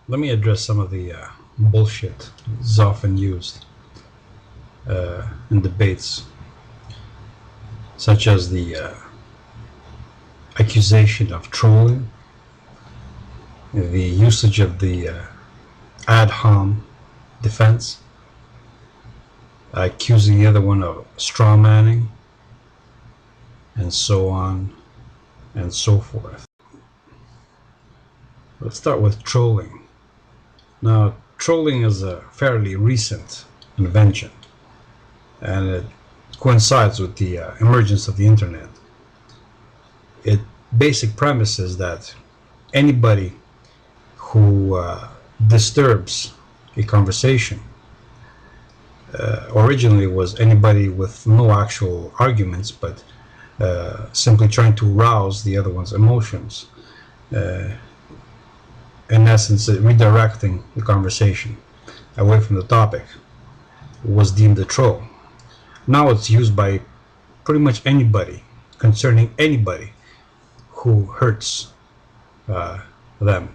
Let me address some of the bullshit that's often used in debates, such as the accusation of trolling, the usage of the ad hom defense, accusing the other one of straw manning, and so on and so forth. Let's start with trolling. Now, trolling is a fairly recent invention, and it coincides with the emergence of the internet. Its basic premise is that anybody who disturbs a conversation originally was anybody with no actual arguments, but simply trying to rouse the other one's emotions. In essence, redirecting the conversation away from the topic was deemed a troll. Now it's used by pretty much anybody concerning anybody who hurts them.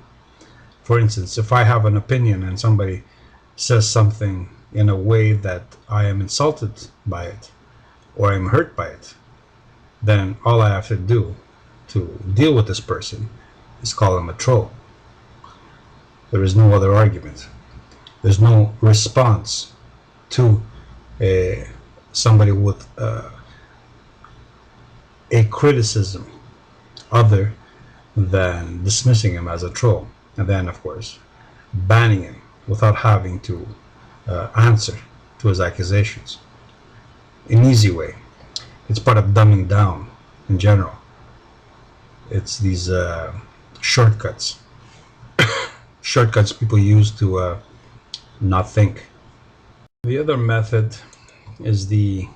For instance, if I have an opinion and somebody says something in a way that I am insulted by it or I'm hurt by it, then all I have to do to deal with this person is call him a troll. There is no other argument. There's no response to somebody with a criticism other than dismissing him as a troll, and then of course banning him without having to answer to his accusations. An easy way. It's part of dumbing down in general. It's these shortcuts people use to not think. The other method is the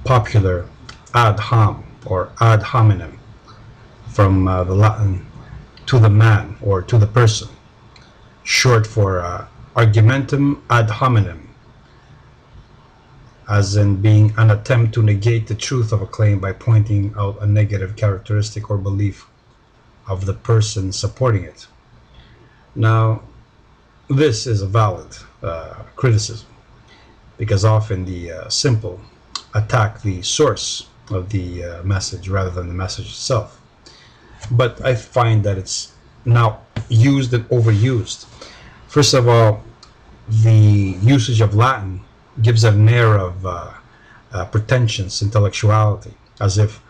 popular ad hom or ad hominem, from the Latin to the man or to the person, short for argumentum ad hominem, as in being an attempt to negate the truth of a claim by pointing out a negative characteristic or belief of the person supporting it. Now, this is a valid criticism, because often the simple attack the source of the message rather than the message itself. But I find that it's now used and overused. First of all, the usage of Latin gives an air of pretentious intellectuality, as if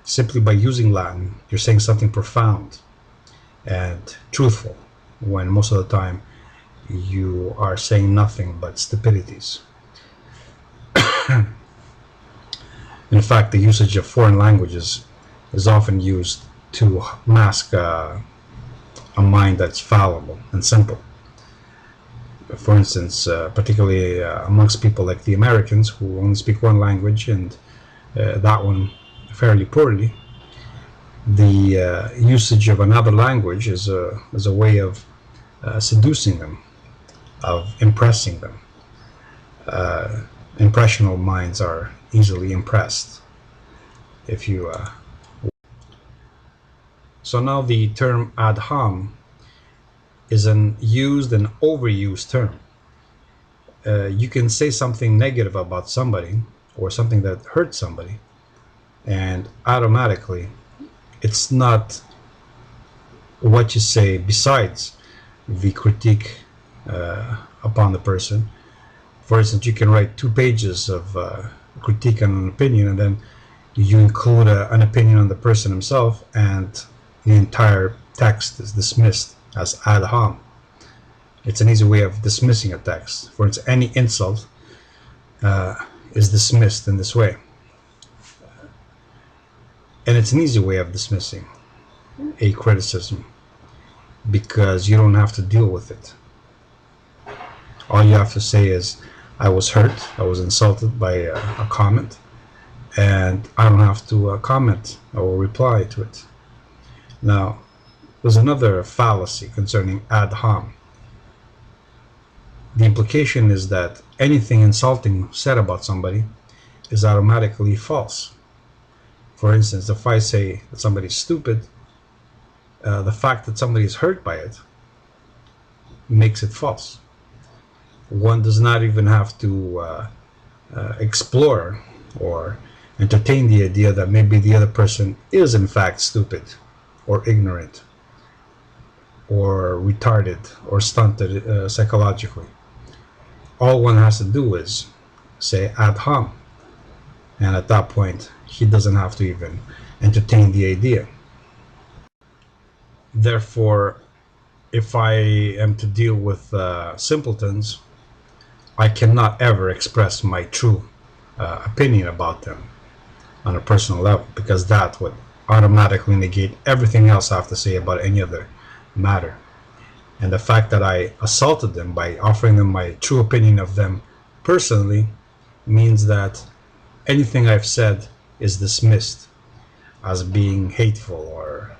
simply by using Latin you're saying something profound and truthful, when most of the time you are saying nothing but stupidities. In fact, the usage of foreign languages is often used to mask a mind that's fallible and simple. For instance, particularly amongst people like the Americans, who only speak one language, and that one fairly poorly, the usage of another language is a way of seducing them, of impressing them. Impressionable minds are easily impressed. So now the term ad hom is an used and overused term. You can say something negative about somebody or something that hurts somebody, and automatically it's not what you say besides the critique upon the person. For instance, you can write 2 pages of critique on an opinion, and then you include an opinion on the person himself, and the entire text is dismissed as ad hom. It's an easy way of dismissing a text. For instance, any insult is dismissed in this way. And it's an easy way of dismissing a criticism, because you don't have to deal with it. All you have to say is, I was hurt, I was insulted by a comment, and I don't have to comment or reply to it. Now, there's another fallacy concerning ad hom. The implication is that anything insulting said about somebody is automatically false. For instance, if I say that somebody's stupid, the fact that somebody is hurt by it makes it false. One does not even have to explore or entertain the idea that maybe the other person is in fact stupid or ignorant or retarded or stunted psychologically. All one has to do is say ad hom, and at that point he doesn't have to even entertain the idea. Therefore, if I am to deal with simpletons, I cannot ever express my true opinion about them on a personal level, because that would automatically negate everything else I have to say about any other matter. And the fact that I assaulted them by offering them my true opinion of them personally means that anything I've said is dismissed as being hateful or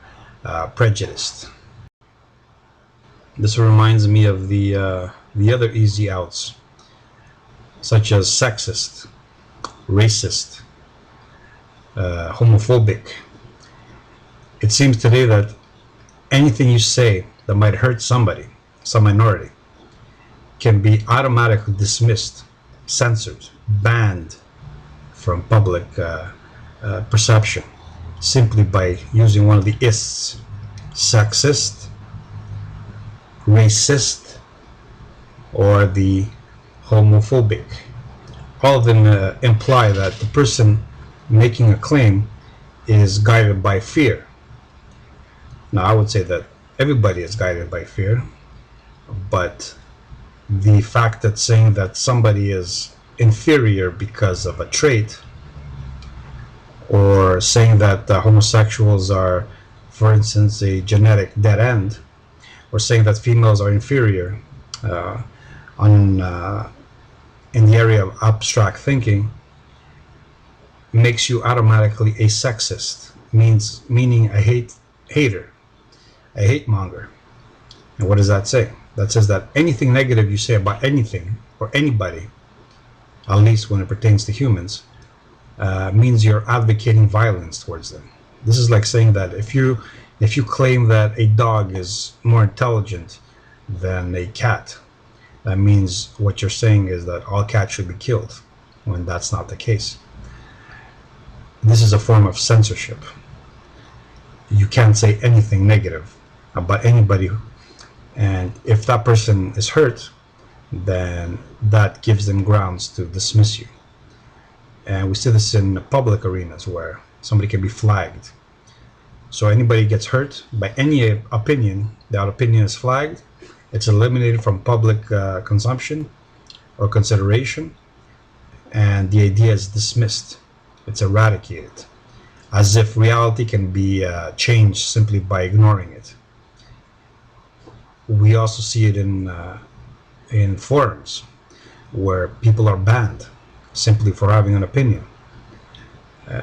prejudiced. This reminds me of the other easy outs, such as sexist, racist, homophobic. It seems today that anything you say that might hurt somebody, some minority, can be automatically dismissed, censored, banned from public perception simply by using one of the ists: sexist, racist, or the homophobic. All of them imply that the person making a claim is guided by fear. Now, I would say that everybody is guided by fear, but the fact that saying that somebody is inferior because of a trait, or saying that homosexuals are, for instance, a genetic dead end, or saying that females are inferior in the area of abstract thinking, makes you automatically a sexist, meaning a hater, a hate monger. And what does that say? That says that anything negative you say about anything or anybody, at least when it pertains to humans, means you're advocating violence towards them. This is like saying that if you claim that a dog is more intelligent than a cat, that means what you're saying is that all cats should be killed, when that's not the case. This is a form of censorship. You can't say anything negative about anybody, and if that person is hurt, then that gives them grounds to dismiss you. And we see this in public arenas where somebody can be flagged. So anybody gets hurt by any opinion, that opinion is flagged, it's eliminated from public consumption or consideration, and the idea is dismissed. It's eradicated, as if reality can be changed simply by ignoring it. We also see it in forums where people are banned simply for having an opinion.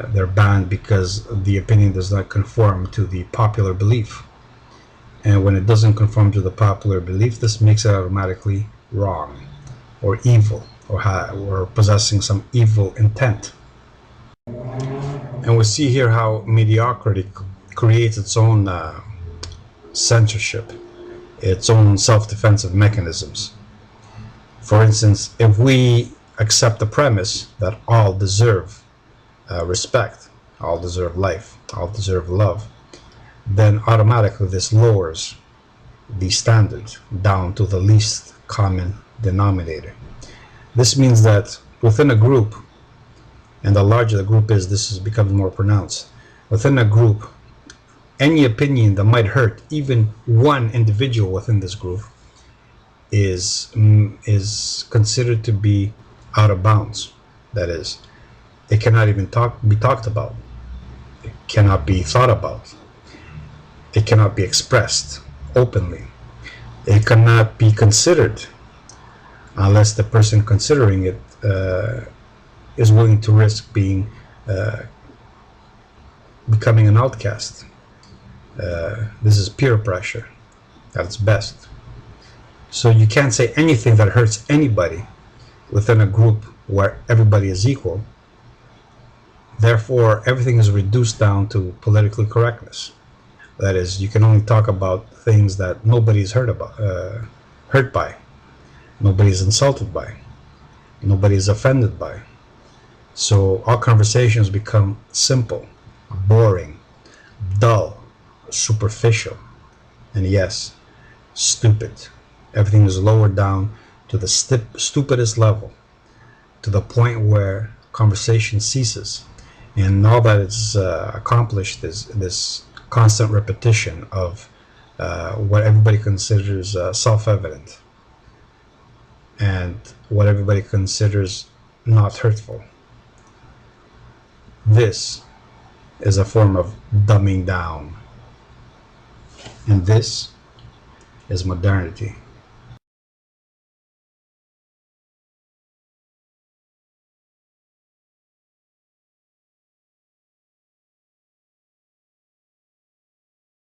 They're banned because the opinion does not conform to the popular belief. And when it doesn't conform to the popular belief, this makes it automatically wrong or evil, or possessing some evil intent. And we see here how mediocrity creates its own censorship, its own self-defensive mechanisms. For instance, if we accept the premise that all deserve respect, all deserve life, all deserve love, then automatically this lowers the standard down to the least common denominator. This means that within a group, and the larger the group is, this becomes more pronounced. Within a group, any opinion that might hurt even one individual within this group is considered to be out of bounds. That is, it cannot even be talked about. It cannot be thought about. It cannot be expressed openly. It cannot be considered unless the person considering it is willing to risk being becoming an outcast. This is peer pressure at its best. So you can't say anything that hurts anybody within a group where everybody is equal. Therefore, everything is reduced down to politically correctness. That is, you can only talk about things that nobody's heard hurt by, nobody is insulted by, nobody is offended by. So our conversations become simple, boring, dull, superficial, and yes, stupid. Everything is lowered down to the stupidest level, to the point where conversation ceases. And all that is accomplished is this constant repetition of what everybody considers self-evident and what everybody considers not hurtful. This is a form of dumbing down. And this is modernity.